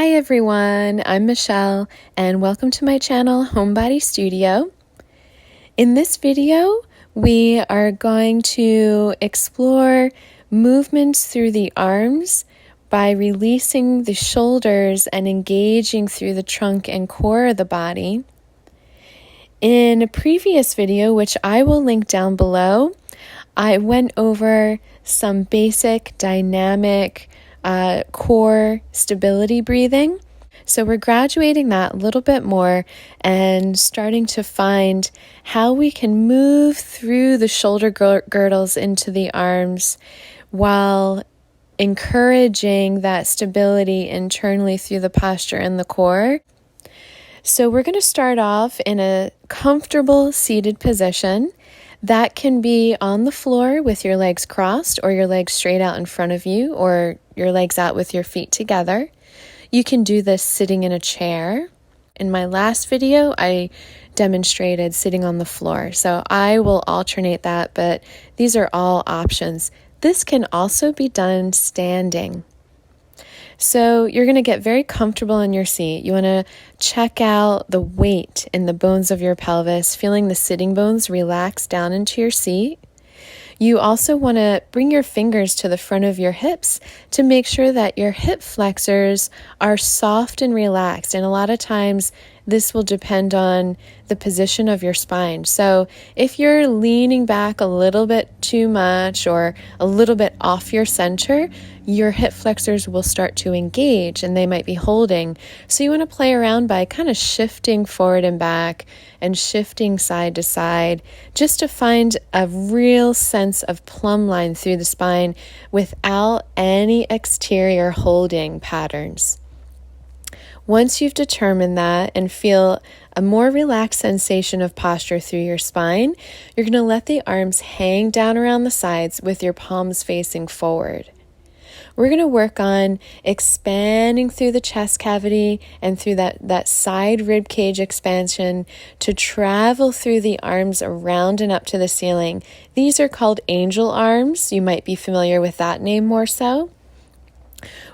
Hi everyone, I'm Michelle and welcome to my channel Homebody Studio. In this video, we are going to explore movements through the arms by releasing the shoulders and engaging through the trunk and core of the body. In a previous video, which I will link down below, I went over some basic dynamic core stability breathing. So we're graduating that a little bit more and starting to find how we can move through the shoulder girdles into the arms while encouraging that stability internally through the posture and the core. So we're going to start off in a comfortable seated position. That can be on the floor with your legs crossed or your legs straight out in front of you or your legs out with your feet together. You can do this sitting in a chair. In my last video, I demonstrated sitting on the floor. So I will alternate that, but these are all options. This can also be done standing. So you're going to get very comfortable in your seat. You want to check out the weight in the bones of your pelvis, feeling the sitting bones relax down into your seat. You also want to bring your fingers to the front of your hips to make sure that your hip flexors are soft and relaxed. And a lot of times this will depend on the position of your spine. So if you're leaning back a little bit too much or a little bit off your center, your hip flexors will start to engage and they might be holding. So you want to play around by kind of shifting forward and back and shifting side to side just to find a real sense of plumb line through the spine without any exterior holding patterns. Once you've determined that and feel a more relaxed sensation of posture through your spine, you're going to let the arms hang down around the sides with your palms facing forward. We're going to work on expanding through the chest cavity and through that side rib cage expansion to travel through the arms around and up to the ceiling. These are called angel arms. You might be familiar with that name more so.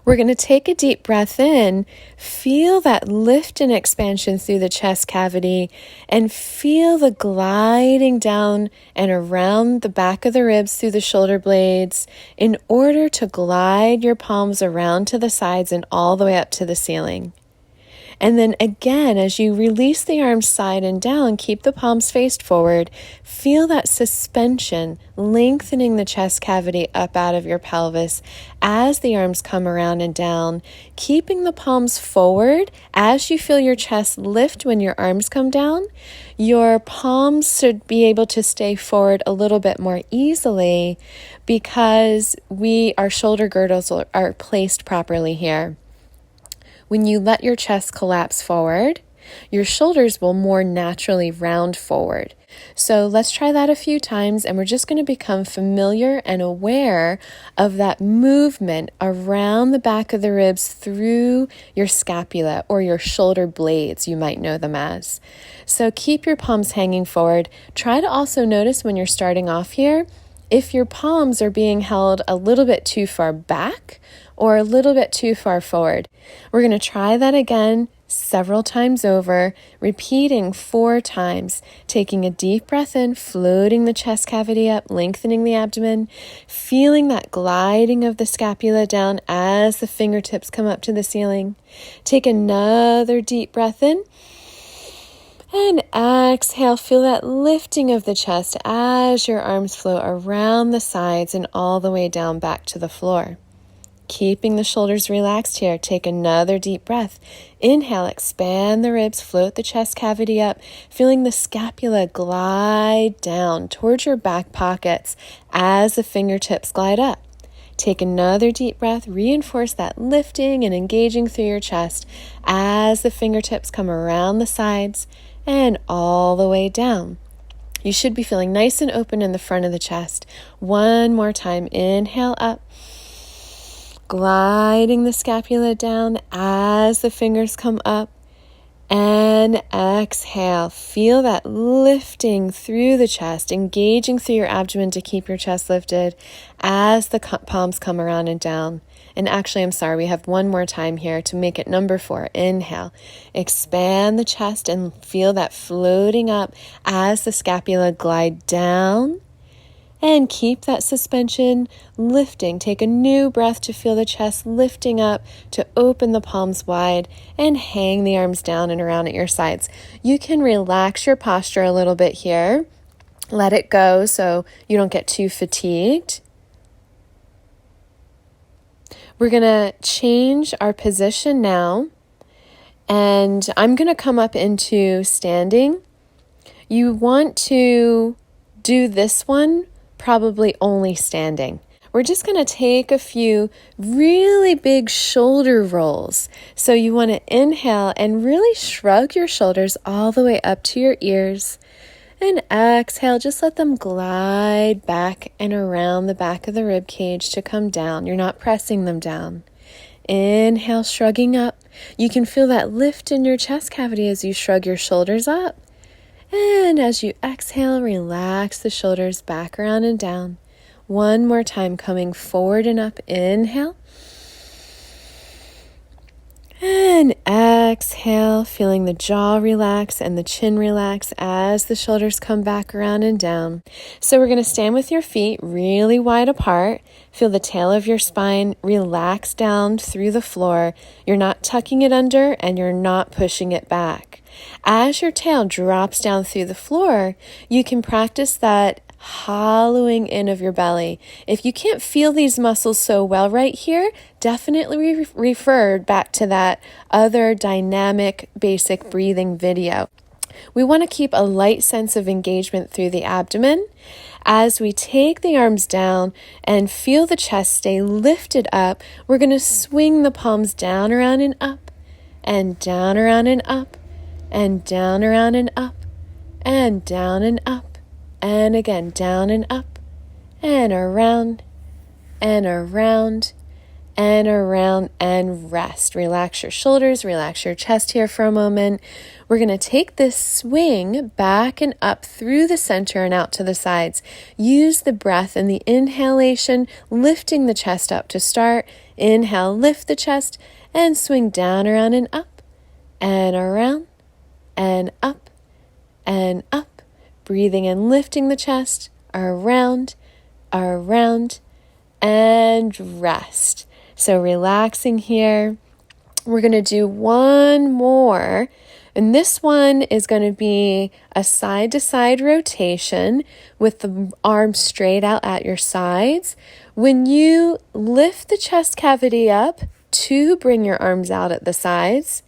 We're going to take a deep breath in, feel that lift and expansion through the chest cavity, and feel the gliding down and around the back of the ribs through the shoulder blades in order to glide your palms around to the sides and all the way up to the ceiling. And then again, as you release the arms side and down, keep the palms faced forward. Feel that suspension, lengthening the chest cavity up out of your pelvis as the arms come around and down, keeping the palms forward. As you feel your chest lift when your arms come down, your palms should be able to stay forward a little bit more easily because our shoulder girdles are placed properly here. When you let your chest collapse forward, your shoulders will more naturally round forward. So let's try that a few times, and we're just going to become familiar and aware of that movement around the back of the ribs through your scapula or your shoulder blades, you might know them as. So keep your palms hanging forward. Try to also notice when you're starting off here, if your palms are being held a little bit too far back or a little bit too far forward. We're going to try that again several times over, repeating 4 times, taking a deep breath in, floating the chest cavity up, lengthening the abdomen, feeling that gliding of the scapula down as the fingertips come up to the ceiling. Take another deep breath in. And exhale, feel that lifting of the chest as your arms float around the sides and all the way down back to the floor. Keeping the shoulders relaxed here, take another deep breath. Inhale, expand the ribs, float the chest cavity up, feeling the scapula glide down towards your back pockets as the fingertips glide up. Take another deep breath, reinforce that lifting and engaging through your chest as the fingertips come around the sides and all the way down. You should be feeling nice and open in the front of the chest. One more time, inhale up. Gliding the scapula down as the fingers come up, and exhale. Feel that lifting through the chest, engaging through your abdomen to keep your chest lifted as the palms come around and down. And actually, I'm sorry, we have one more time here to make it number 4. Inhale, expand the chest and feel that floating up as the scapula glide down. And keep that suspension lifting. Take a new breath to feel the chest lifting up, to open the palms wide and hang the arms down and around at your sides. You can relax your posture a little bit here. Let it go so you don't get too fatigued. We're going to change our position now, and I'm going to come up into standing. You want to do this one probably only standing. We're just going to take a few really big shoulder rolls. So you want to inhale and really shrug your shoulders all the way up to your ears. And exhale, just let them glide back and around the back of the rib cage to come down. You're not pressing them down. Inhale, shrugging up. You can feel that lift in your chest cavity as you shrug your shoulders up. And as you exhale, relax the shoulders back around and down. One more time, coming forward and up. Inhale. And exhale, feeling the jaw relax and the chin relax as the shoulders come back around and down. So we're going to stand with your feet really wide apart. Feel the tail of your spine relax down through the floor. You're not tucking it under and you're not pushing it back. As your tail drops down through the floor, you can practice that hollowing in of your belly. If you can't feel these muscles so well right here, definitely refer back to that other dynamic basic breathing video. We want to keep a light sense of engagement through the abdomen. As we take the arms down and feel the chest stay lifted up, we're going to swing the palms down, around, and up, and down, around, and up, and down, around, and up, and down, and up, and again, down and up, and around, and around, and around, and rest. Relax your shoulders, relax your chest here for a moment. We're going to take this swing back and up through the center and out to the sides. Use the breath and the inhalation, lifting the chest up to start. Inhale, lift the chest, and swing down, around, and up, and around, and up, and up. Breathing and lifting the chest, around, around, and rest. So relaxing here. We're going to do one more. And this one is going to be a side-to-side rotation with the arms straight out at your sides. When you lift the chest cavity up to bring your arms out at the sides,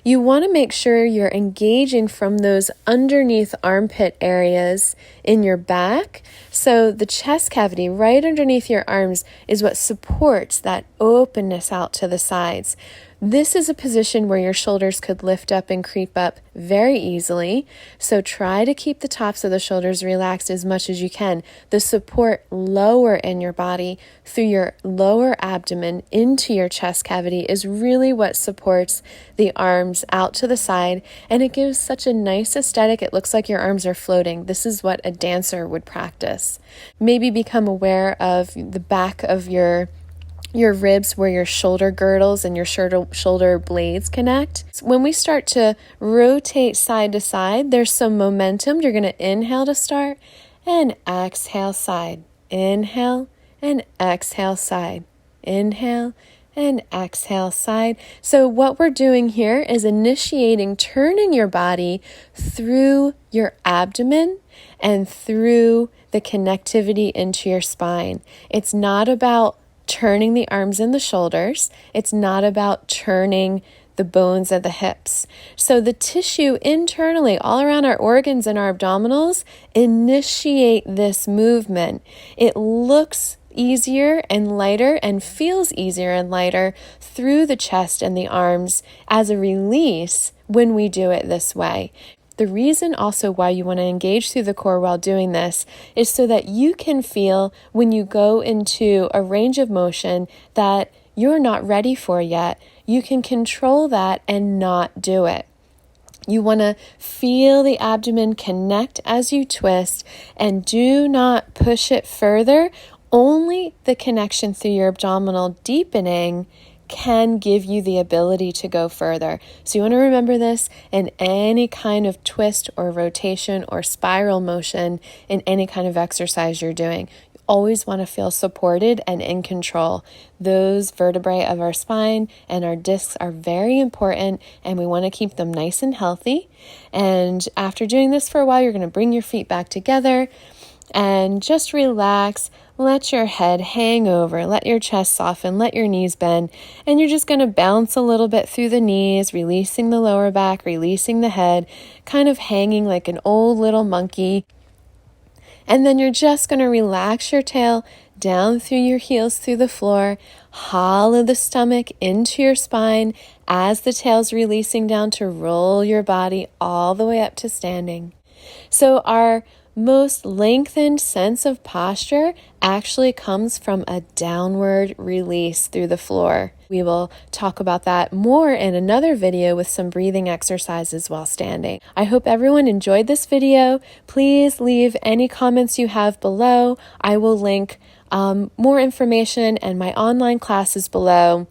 you want to make sure you're engaging from those underneath armpit areas in your back. So the chest cavity right underneath your arms is what supports that openness out to the sides. This is a position where your shoulders could lift up and creep up very easily. So try to keep the tops of the shoulders relaxed as much as you can. The support lower in your body through your lower abdomen into your chest cavity is really what supports the arms out to the side. And it gives such a nice aesthetic. It looks like your arms are floating. This is what a dancer would practice. Maybe become aware of the back of your ribs where your shoulder girdles and your shoulder blades connect. When we start to rotate side to side, there's some momentum. You're going to inhale to start and exhale side. Inhale and exhale side. Inhale and exhale side. So what we're doing here is initiating turning your body through your abdomen and through the connectivity into your spine. It's not about turning the arms and the shoulders. It's not about turning the bones of the hips. So the tissue internally, all around our organs and our abdominals, initiate this movement. It looks easier and lighter and feels easier and lighter through the chest and the arms as a release when we do it this way. The reason also why you want to engage through the core while doing this is so that you can feel when you go into a range of motion that you're not ready for yet, you can control that and not do it. You want to feel the abdomen connect as you twist and do not push it further Only the connection through your abdominal deepening can give you the ability to go further. So you want to remember this in any kind of twist or rotation or spiral motion in any kind of exercise you're doing. You always want to feel supported and in control. Those vertebrae of our spine and our discs are very important, and we want to keep them nice and healthy. And after doing this for a while, you're going to bring your feet back together and just relax. Let your head hang over, let your chest soften, let your knees bend, and you're just going to bounce a little bit through the knees, releasing the lower back, releasing the head, kind of hanging like an old little monkey. And then you're just going to relax your tail down through your heels through the floor, hollow the stomach into your spine as the tail's releasing down to roll your body all the way up to standing. So our most lengthened sense of posture actually comes from a downward release through the floor. We will talk about that more in another video with some breathing exercises while standing. I hope everyone enjoyed this video. Please leave any comments you have below. I will link more information and my online classes below.